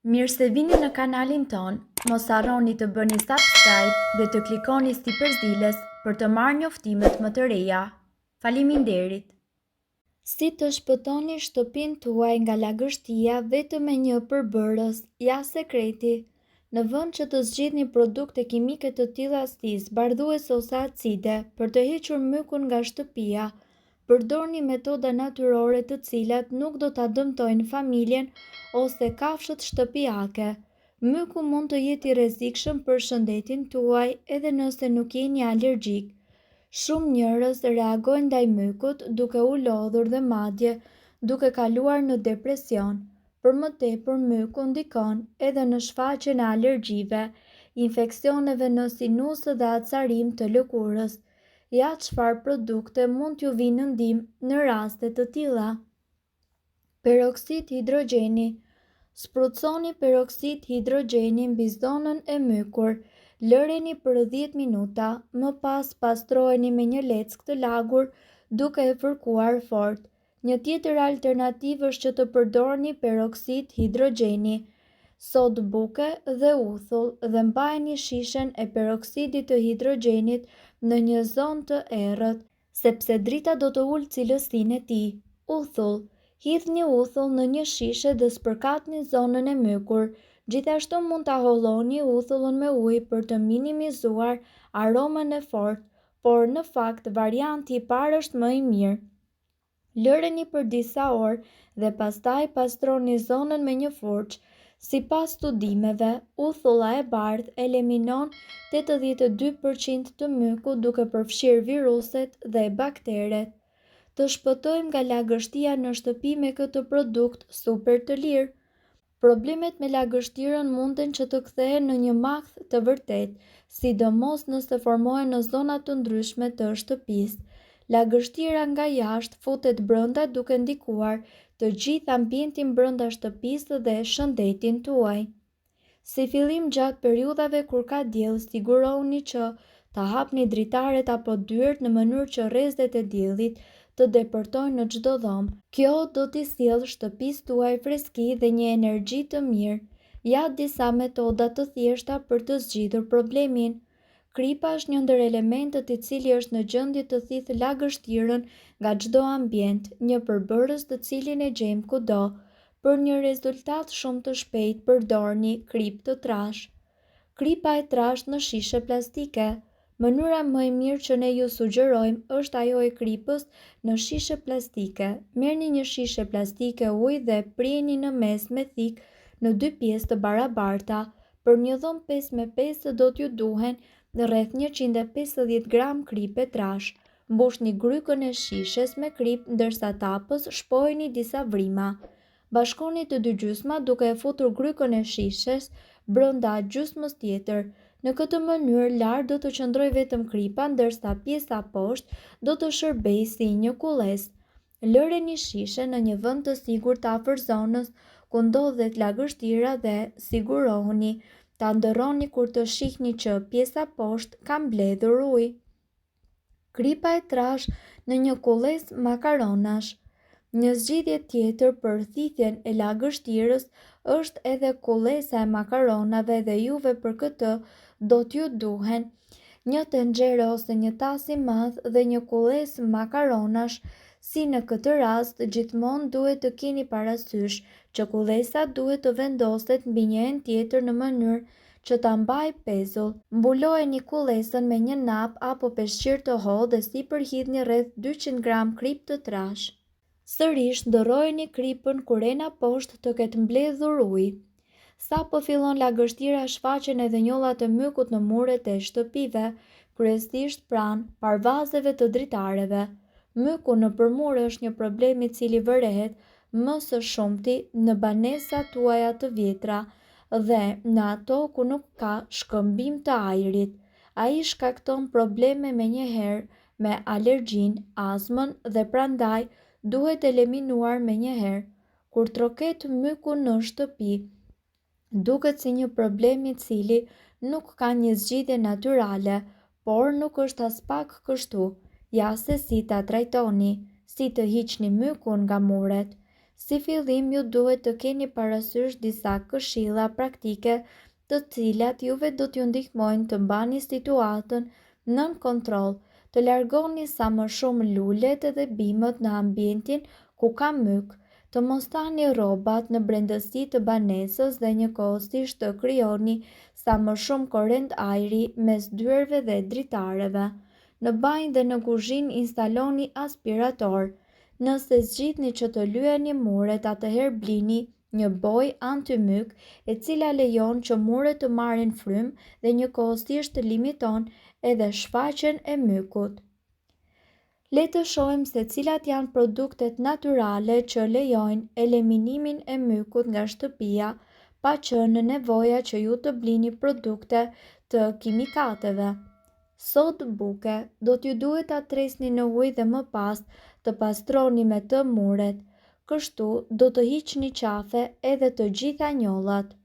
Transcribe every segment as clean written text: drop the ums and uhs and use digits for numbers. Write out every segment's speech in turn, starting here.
Mirë se vini në kanalin ton, mos harroni të bëni subscribe dhe të klikoni si përzieles për të marrë njoftimet më të reja. Faleminderit! Si të shpëtoni shtëpinë tuaj nga lagështia vetëm me një përbërës, ja sekreti. Në vend që të zgjidhni produkte kimike të tilla stis, bardhuese ose acide për të hequr mykun nga shtëpia, përdorni metoda natyrore të cilat nuk do ta dëmtojnë familjen ose kafshët shtëpiake. Myku mund të jetë i rrezikshëm për shëndetin tuaj edhe nëse nuk jeni alergjik. Shumë njerëz reagojnë ndaj mykut duke u lodhur dhe madje duke kaluar në depresion. Për më tepër, myku ndikon edhe në shfaqjen e alergjive, infeksioneve në sinusë dhe acarim të lëkurës. Ja çfarë produkte mund t'ju vinë në ndihmë në raste të tilla. Peroksid hidrogjeni. Spruconi peroksid hidrogjeni mbi zonën e mykur. Lëreni për 10 minuta, më pas pastroheni me një leckë të lagur duke e fërkuar fort. Një tjetër alternativë është që të përdorni peroksid hidrogjeni, sodë buke dhe uthull dhe mbajeni shishen e peroksidit të hidrogjenit në një zonë të errët, sepse drita do të ulë cilësinë e tij. Uthull. Hidhni uthull në një shishe dhe spërkatni zonën e mykur. Gjithashtu mund ta holloni uthullin me ujë për të minimizuar aromën e fortë, por në fakt varianti i parë është më i mirë. Lëreni për disa orë dhe pastaj pastroni zonën me një furçë. Sipas studimeve, uthulla e bardhë eliminon 82% të mykut duke përfshirë viruset dhe bakteret. Të shpëtojmë nga lagështia në shtëpi me këtë produkt super të lirë. Problemet me lagështirën munden që të kthehen në një makth të vërtetë, sidomos nëse formohen në zona të ndryshme të shtëpisë. Lagështira nga jashtë futet brenda duke ndikuar të gjithë ambientin brenda shtëpisë dhe shëndetin tuaj. Si fillim gjatë periudhave kur ka diell, sigurohuni që ta hapni dritaret apo dyert në mënyrë që rrezet e diellit të depërtojnë në çdo dhomë. Kjo do t'i sjellë shtëpisë tuaj freski dhe një energji të mirë. Ja disa metoda të thjeshta për të zgjidhur problemin. Kripa është një ndër elementët i cili është në gjendje të thithë lagështirën nga çdo ambient, një përbërës të cilin e gjejmë kudo. Për një rezultat shumë të shpejtë përdorni kripë të trashë. Kripa e trashë në shishe plastike. Mënyra më e mirë që ne ju sugjerojmë është ajo e kripës në shishe plastike. Merrni një shishe plastike ujë dhe prijeni në mes me thik në 2 pjesë të barabarta. Për një dhomë 5x5 do t'ju duhen rreth 150 gram kripë trash. Mbushni grykën e shishes me kripë ndërsa tapës shpojeni disa vrima. Bashkoni të dy gjysma duke e futur grykën e shishes brenda gjysmës tjetër. Në këtë mënyrë lart do të qëndrojë vetëm kripa ndërsa pjesa poshtë do të shërbejë si një kulesë. Lëreni shishen në një vend të sigurt afër zonës ku ndodhet lagështira dhe sigurohuni ta ndërroni kur të shihni që pjesa poshtë ka mbledhur ujë. Kripa e trash në një kulesë makaronash. Një zgjidhje tjetër për thithjen e lagështirës është edhe kulesa e makaronave dhe juve për këtë do t'ju duhen një tenxhere ose një tas i madh dhe një kulesë makaronash. Si në këtë rast, gjithmonë duhet të keni parasysh që kulesa duhet të vendoset mbi një enë tjetër në mënyrë që ta mbajë pezull. Mbulojeni kulesën me një nap apo peshqir të hollë dhe sipër hidhni rreth 200 gram kripë të trash. Sërish ndërrojeni kripën kur ena poshtë të ketë mbledhur ujë. Sa po fillon lagështira, shfaqen edhe njollat e mykut në muret e shtëpive, kryesisht pranë parvazeve të dritareve. Myku në përmure është një problem i cili vërehet më së shumti në banesat tuaja të vjetra dhe në ato ku nuk ka shkëmbim të ajrit. Ai shkakton probleme menjëherë me alergjinë, astmën dhe prandaj duhet eliminuar menjëherë. Kur troket myku në shtëpi, duket si një problem i cili nuk ka një zgjidhje natyrale, por nuk është as pak kështu. Ja se si ta trajtoni, si të hiqni mykun nga muret. Si fillim ju duhet të keni parasysh disa këshilla praktike të cilat juve do t'ju ndihmojnë të mbani situatën nën kontroll, të largoni sa më shumë lulet dhe bimët në ambientin ku ka myk, të mos tani rrobat në brendësi të banesës dhe njëkohësisht të krijoni sa më shumë korrent ajri mes dyerve dhe dritareve. Në banjë dhe në kuzhinë instaloni aspirator. Nëse zgjidhni që të lyeni muret, atëherë blini një bojë antimyk e cila lejon që muret të marrin frymë dhe njëkohësisht të limiton edhe shfaqjen e mykut. Le të shohim se cilat janë produktet natyrale që lejojnë eliminimin e mykut nga shtëpia, pa qenë nevoja që ju të blini produkte të kimikateve. Sod buke, do t'ju duhet ta tresni në ujë dhe më pas të pastroni me të muret, kështu do të hiqni qafe edhe të gjitha njollat.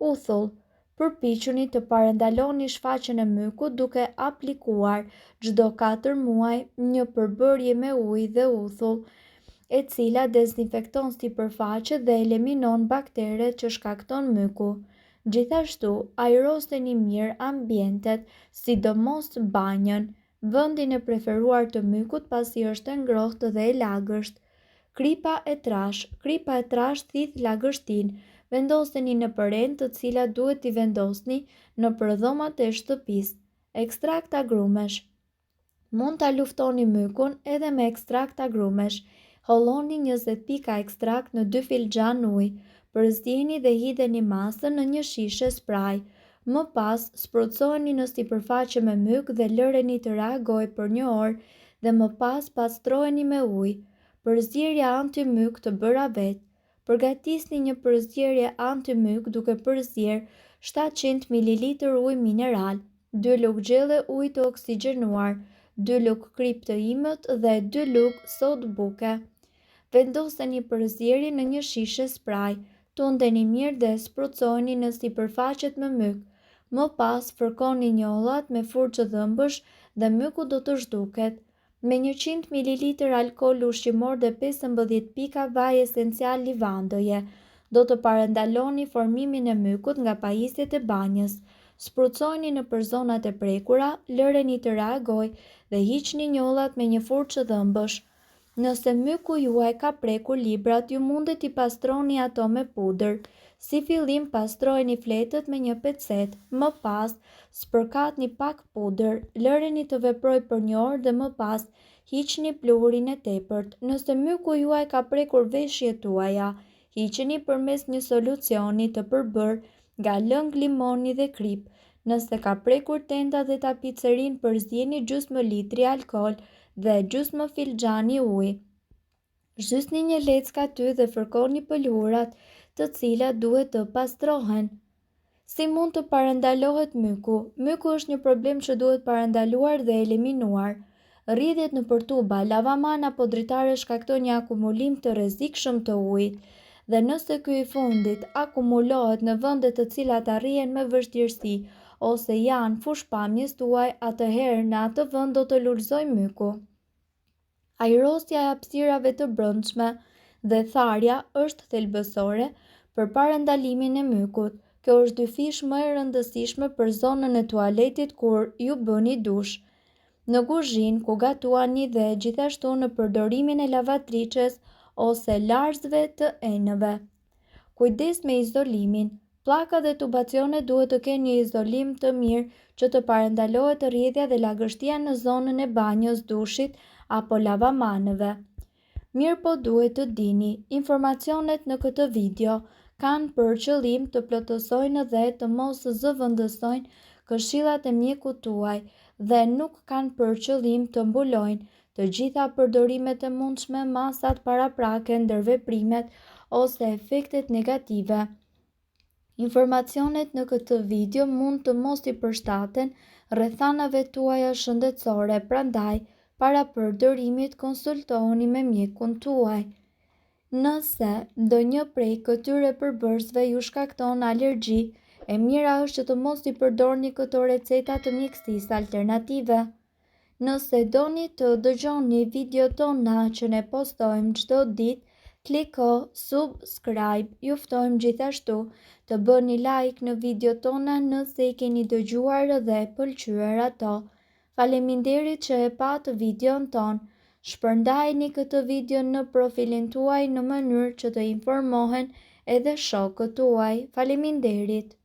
Uthull, përpiquni të parandaloni shfaqjen e mykut duke aplikuar çdo 4 muaj një përbërje me ujë dhe uthull, e cila dezinfekton sipërfaqet dhe eliminon bakteret që shkakton myku. Gjithashtu, ajroseni mirë ambientet, sidomos banjën, vendin e preferuar të mykut pasi është e ngrohtë dhe e lagësht. Kripa e trash thith lagështinë. Vendoseni në përrend të cilat duhet t'i vendosni në përdhomat e shtëpisë. Ekstrakt agrumesh. Mund ta luftoni mykun edhe me ekstrakt agrumesh. Holloni 20 pika ekstrakt në 2 filxhan ujë. Përzieni dhe hidheni masën në një shishe spray. Më pas, sprucojeni në sipërfaqe me myk dhe lëreni të reagojë për 1 orë dhe më pas pastrojeni me ujë. Përzierja antimyk të bëra vetë. Përgatisni një përzierje antimyk duke përzier 700 ml ujë mineral, 2 lugë gjelle ujë të oksigjenuar, 2 lugë krip të imët dhe 2 lugë sod buke. Vendoseni përzierjen në një shishe spray, tundeni mirë dhe sprucojeni në sipërfaqet me myk. Më pas fërkoni njollat me furçë dhëmbësh dhe myku do të zhduket. Me 100 ml alkool ushqimor dhe 15 pika vaj esencial livandoje, do të parandaloni formimin e mykut nga pajisjet e banjës. Sprucojeni nëpër zonat e prekura, lëreni të reagojë dhe hiqni njollat me një furçë dhëmbësh. Nëse myku juaj ka prekur librat, ju mundet t'i pastroni ato me pudër. Si fillim pastrojeni fletët me një pecet, më pas spërkatni pak pudër, lëreni të veprojë për 1 orë dhe më pas hiqni pluhurin e tepërt. Nëse myku juaj ka prekur veshjet tuaja, hiqeni përmes një solucioni të përbërë nga lëng limoni dhe krip. Nëse ka prekur tenda dhe tapicerin, përzieni gjysmë litri alkool dhe gjysmë filxhani ujë. Zhysni një leckë aty dhe fërkoni pëlhurat të cilat duhet të pastrohen. Si mund të parandalohet myku? Myku është një problem që duhet parandaluar dhe eliminuar. Rrjedhjet nëpër tuba, lavaman apo dritare shkaktojnë një akumulim të rrezikshëm të ujit, dhe nëse ky i fundit akumulohet në vende të cilat arrihen me vështirësi ose janë fushpamjes tuaj, atëherë në atë vend do të lulëzojë myku. Ajrosja e hapësirave të brendshme dhe tharja është thelbësore për parandalimin e mykut. Kjo është dyfish më e rëndësishme për zonën e tualetit kur ju bëni dush, në kuzhinë ku gatuani dhe gjithashtu në përdorimin e lavatriçes ose larzëve të enëve. Kujdes me izolimin. Pllaka dhe tubacionet duhet të kenë një izolim të mirë që të parandalohet rrjedhja dhe lagështia në zonën e banjës, dushit apo lavamanëve. Mirë po duhet të dini, informacionet në këtë video kanë për qëllim të plotësojnë dhe të mos zëvendësojnë këshillat e mjekut tuaj dhe nuk kanë për qëllim të mbulojnë të gjitha përdorimet e mundshme, masat paraprake, ndërveprimet ose efektet negative. Informacionet në këtë video mund të mos i përshtaten rrethanave tuaja shëndetësore, prandaj para përdorimit konsultohuni me mjekun tuaj. Nëse ndonjë prej këtyre përbërësve ju shkakton alergji, e mira është që të mos i përdorni këto receta të mjekësisë alternative. Nëse doni të dëgjoni video tona që ne postojmë çdo ditë, Kliko subscribe, ju ftojmë gjithashtu të bëni like në video tona nëse i keni dëgjuar dhe pëlqyer ato. Faleminderit që e pat videon ton. Shpërndajni këtë video në profilin tuaj në mënyrë që të informohen edhe shokët tuaj. Faleminderit.